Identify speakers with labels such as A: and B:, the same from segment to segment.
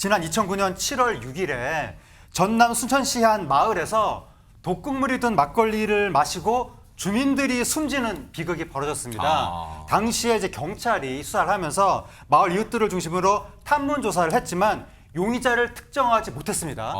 A: 지난 2009년 7월 6일에 전남 순천시 한 마을에서 독극물이 든 막걸리를 마시고 주민들이 숨지는 비극이 벌어졌습니다. 당시에 이제 경찰이 수사를 하면서 마을 이웃들을 중심으로 탐문 조사를 했지만 용의자를 특정하지 못했습니다.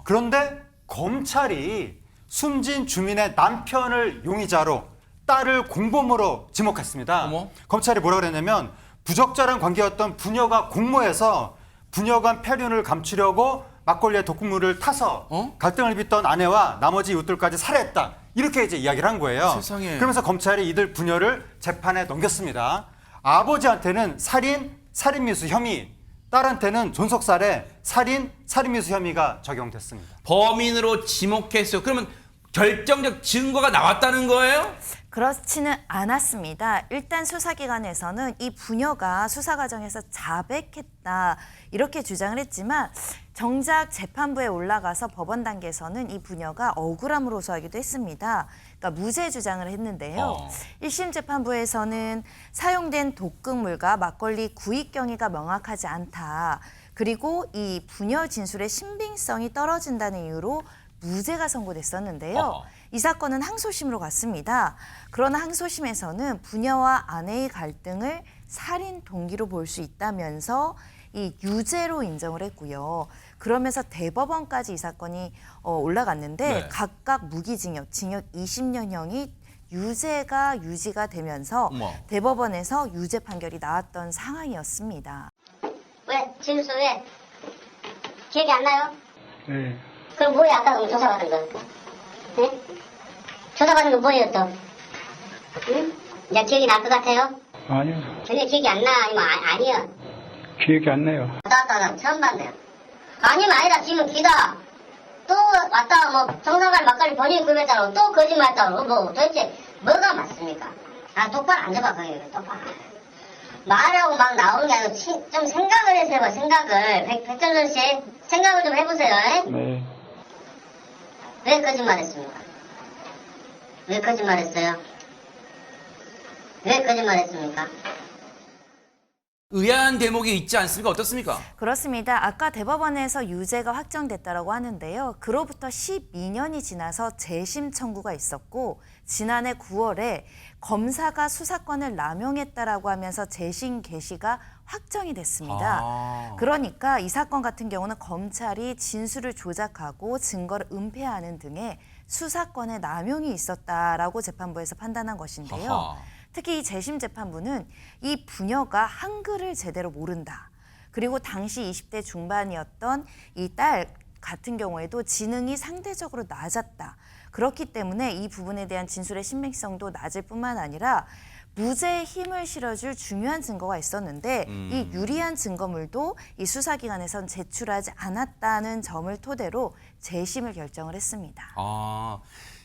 A: 그런데 검찰이 숨진 주민의 남편을 용의자로 딸을 공범으로 지목했습니다.
B: 어머?
A: 검찰이 뭐라 그랬냐면 부적절한 관계였던 부녀가 공모해서 부녀 간 폐륜을 감추려고 막걸리에 독극물을 타서 갈등을 빚던 아내와 나머지 이웃들까지 살해했다. 이렇게 이제 이야기를 한 거예요.
B: 세상에.
A: 그러면서 검찰이 이들 부녀를 재판에 넘겼습니다. 아버지한테는 살인미수 혐의, 딸한테는 존속살해, 살인미수 혐의가 적용됐습니다.
B: 범인으로 지목했어요. 그러면 결정적 증거가 나왔다는 거예요?
C: 그렇지는 않았습니다. 일단 수사기관에서는 이 부녀가 수사 과정에서 자백했다 이렇게 주장을 했지만 정작 재판부에 올라가서 법원 단계에서는 이 부녀가 억울함을 호소하기도 했습니다. 그러니까 무죄 주장을 했는데요. 1심 재판부에서는 사용된 독극물과 막걸리 구입 경위가 명확하지 않다. 그리고 이 부녀 진술의 신빙성이 떨어진다는 이유로 무죄가 선고됐었는데요. 이 사건은 항소심으로 갔습니다. 그러나 항소심에서는 부녀와 아내의 갈등을 살인 동기로 볼 수 있다면서 이 유죄로 인정을 했고요. 그러면서 대법원까지 이 사건이 올라갔는데
B: 네.
C: 각각 무기징역, 징역 20년형이 유죄가 유지가 되면서
B: 어머.
C: 대법원에서 유죄 판결이 나왔던 상황이었습니다.
D: 왜? 진수 왜? 기억이 안 나요?
E: 네.
D: 그럼 뭐예요? 아까 그럼 조사받은 거? 네? 조사받은 거 뭐예요 또? 응? 이제 기억이 날 것 같아요?
E: 아니요.
D: 전혀 기억이 안 나? 아니면 아니요?
E: 기억이 안 나요.
D: 왔다 처음 봤네요. 아니면 아니다 지금 기다. 또 왔다가 뭐 정상갈 막걸리 본인이 구매했다고 또 거짓말했다고 뭐 도대체 뭐가 맞습니까? 아 똑바로 앉아봐 거기 똑바로. 말하고 막 나오는 게 아니고 좀 생각을 해서 해봐 생각을. 백전전 씨 생각을 좀 해보세요. 에?
E: 네.
D: 왜 거짓말했습니까? 왜 거짓말했어요? 왜 거짓말했습니까?
B: 의아한 대목이 있지 않습니까? 어떻습니까?
C: 그렇습니다. 아까 대법원에서 유죄가 확정됐다고 하는데요. 그로부터 12년이 지나서 재심 청구가 있었고 지난해 9월에 검사가 수사권을 남용했다라고 하면서 재심 개시가 확정이 됐습니다. 그러니까 이 사건 같은 경우는 검찰이 진술을 조작하고 증거를 은폐하는 등의 수사권의 남용이 있었다라고 재판부에서 판단한 것인데요.
B: 아하.
C: 특히 이 재심 재판부는 이 부녀가 한글을 제대로 모른다. 그리고 당시 20대 중반이었던 이 딸 같은 경우에도 지능이 상대적으로 낮았다. 그렇기 때문에 이 부분에 대한 진술의 신빙성도 낮을 뿐만 아니라 무죄의 힘을 실어줄 중요한 증거가 있었는데 이 유리한 증거물도 이 수사기관에선 제출하지 않았다는 점을 토대로 재심을 결정을 했습니다.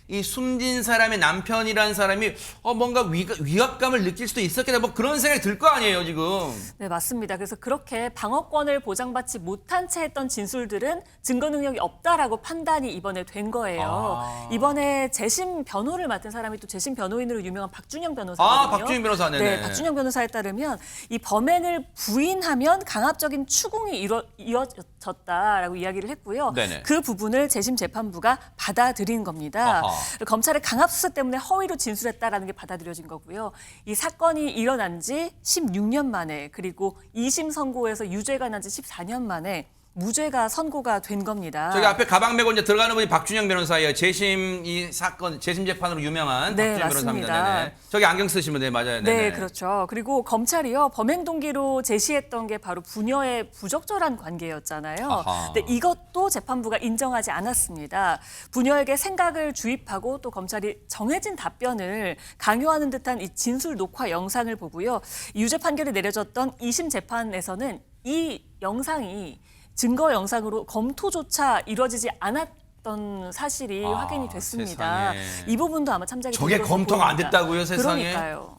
B: 이 숨진 사람의 남편이라는 사람이 뭔가 위압감을 느낄 수도 있었겠다. 뭐 그런 생각이 들 거 아니에요, 지금.
F: 네, 맞습니다. 그래서 그렇게 방어권을 보장받지 못한 채 했던 진술들은 증거 능력이 없다라고 판단이 이번에 된 거예요. 이번에 재심 변호를 맡은 사람이 또 재심 변호인으로 유명한 박준영 변호사거든요.
B: 박준영 변호사, 네네.
F: 네, 박준영 변호사에 따르면 이 범행을 부인하면 강압적인 추궁이 이어졌다라고 이야기를 했고요.
B: 네네.
F: 그 부분을 재심 재판부가 받아들인 겁니다.
B: 아하.
F: 검찰의 강압 수사 때문에 허위로 진술했다라는 게 받아들여진 거고요. 이 사건이 일어난 지 16년 만에 그리고 2심 선고에서 유죄가 난 지 14년 만에 무죄가 선고가 된 겁니다.
B: 저기 앞에 가방 메고 이제 들어가는 분이 박준영 변호사예요. 재심 이 사건 재심 재판으로 유명한
F: 네,
B: 박준영
F: 맞습니다.
B: 변호사입니다. 네네. 저기 안경 쓰시면 네, 맞아요. 네네.
F: 네, 그렇죠. 그리고 검찰이요 범행 동기로 제시했던 게 바로 부녀의 부적절한 관계였잖아요.
B: 아하.
F: 근데 이것도 재판부가 인정하지 않았습니다. 부녀에게 생각을 주입하고 또 검찰이 정해진 답변을 강요하는 듯한 이 진술 녹화 영상을 보고요. 유죄 판결이 내려졌던 2심 재판에서는 이 영상이 증거 영상으로 검토조차 이루어지지 않았던 사실이 확인이 됐습니다.
B: 세상에.
F: 이 부분도 아마 참작이
B: 저게
F: 될 것으로
B: 검토가 안
F: 보입니다.
B: 됐다고요, 세상에?
F: 그러니까요.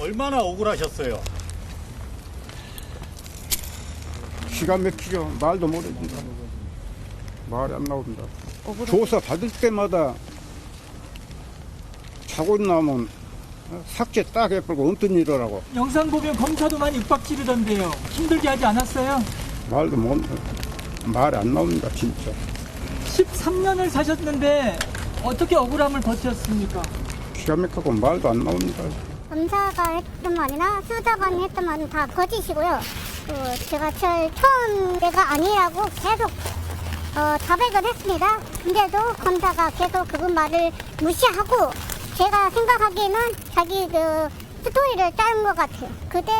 G: 얼마나 억울하셨어요?
E: 기가 막히죠. 말도 못해준다. 말이 안 나온다. 조사 받을 때마다 자고 나면 삭제 딱 해버리고 엉뚱 일이라고.
H: 영상 보면 검사도 많이 윽박지르던데요. 힘들게 하지 않았어요?
E: 말도 못, 말이 안 나옵니다, 진짜.
H: 13년을 사셨는데 어떻게 억울함을 버텼습니까?
E: 기가 막히고 말도 안 나옵니다.
I: 검사가 했던 말이나 수사관이 했던 말은 다 거짓이고요. 제가 처음 내가 아니라고 계속 자백을 했습니다. 근데도 검사가 계속 그분 말을 무시하고 제가 생각하기에는 자기 그 스토리를 짜는 것 같아요. 그때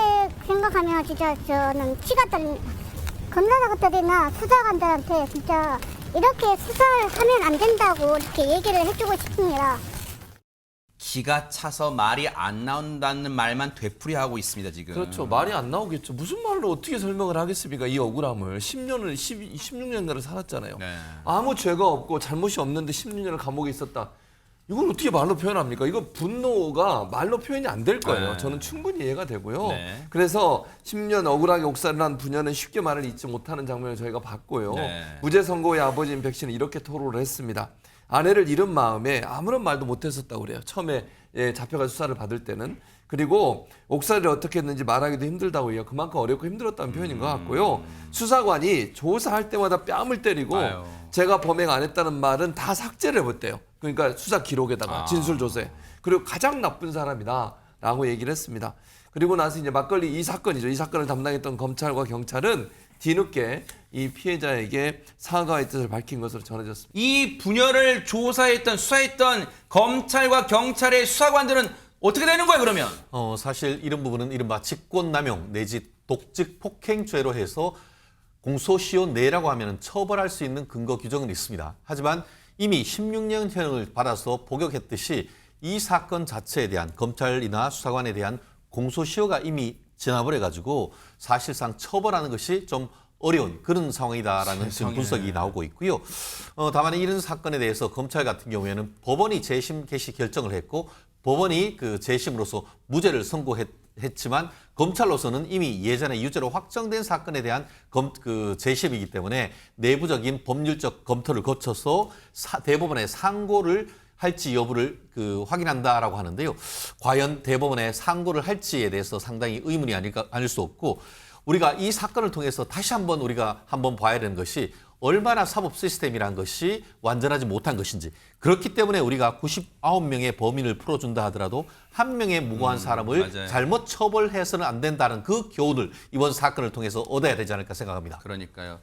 I: 생각하면 진짜 저는 치가 떨립니다. 검사들이나 수사관들한테 진짜 이렇게 수사를 하면 안 된다고 이렇게 얘기를 해주고 싶습니다.
B: 기가 차서 말이 안 나온다는 말만 되풀이하고 있습니다, 지금.
J: 그렇죠. 말이 안 나오겠죠. 무슨 말로 어떻게 설명을 하겠습니까? 이 억울함을. 16년간을 살았잖아요.
B: 네.
J: 아무 죄가 없고 잘못이 없는데 16년을 감옥에 있었다. 이걸 어떻게 말로 표현합니까? 이거 분노가 말로 표현이 안 될 거예요.
B: 네.
J: 저는 충분히 이해가 되고요.
B: 네.
J: 그래서 10년 억울하게 옥살이를 한 부녀는 쉽게 말을 잊지 못하는 장면을 저희가 봤고요.
B: 네.
J: 무죄 선고의 아버지인 백 씨는 이렇게 토로를 했습니다. 아내를 잃은 마음에 아무런 말도 못했었다고 그래요. 처음에 잡혀가 수사를 받을 때는. 그리고 옥살이를 어떻게 했는지 말하기도 힘들다고 해요. 그만큼 어렵고 힘들었다는 표현인 것 같고요. 수사관이 조사할 때마다 뺨을 때리고
B: 아유.
J: 제가 범행 안 했다는 말은 다 삭제를 해봤대요. 그러니까 수사 기록에다가 진술조서에. 그리고 가장 나쁜 사람이다라고 얘기를 했습니다. 그리고 나서 이제 막걸리 이 사건이죠. 이 사건을 담당했던 검찰과 경찰은 뒤늦게 이 피해자에게 사과의 뜻을 밝힌 것으로 전해졌습니다.
B: 이 부녀를 조사했던 수사했던 검찰과 경찰의 수사관들은 어떻게 되는 거예요, 그러면?
K: 사실 이런 부분은 이른바 직권남용 내지 독직 폭행죄로 해서 공소시효 내라고 하면 처벌할 수 있는 근거 규정은 있습니다. 하지만 이미 16년형을 받아서 복역했듯이 이 사건 자체에 대한 검찰이나 수사관에 대한 공소시효가 이미 지나버려가지고 사실상 처벌하는 것이 좀 어려운 그런 상황이다라는 지금 분석이 나오고 있고요. 다만 이런 사건에 대해서 검찰 같은 경우에는 법원이 재심 개시 결정을 했고 법원이 그 재심으로서 무죄를 선고했지만 검찰로서는 이미 예전에 유죄로 확정된 사건에 대한 재심이기 때문에 내부적인 법률적 검토를 거쳐서 대법원에 상고를 할지 여부를 확인한다라고 하는데요. 과연 대법원에 상고를 할지에 대해서 상당히 의문이 아닐 수 없고 우리가 이 사건을 통해서 다시 한번 우리가 한번 봐야 되는 것이 얼마나 사법 시스템이란 것이 완전하지 못한 것인지 그렇기 때문에 우리가 99명의 범인을 풀어준다 하더라도 한 명의 무고한 사람을
B: 맞아요.
K: 잘못 처벌해서는 안 된다는 그 교훈을 이번 사건을 통해서 얻어야 되지 않을까 생각합니다.
B: 그러니까요.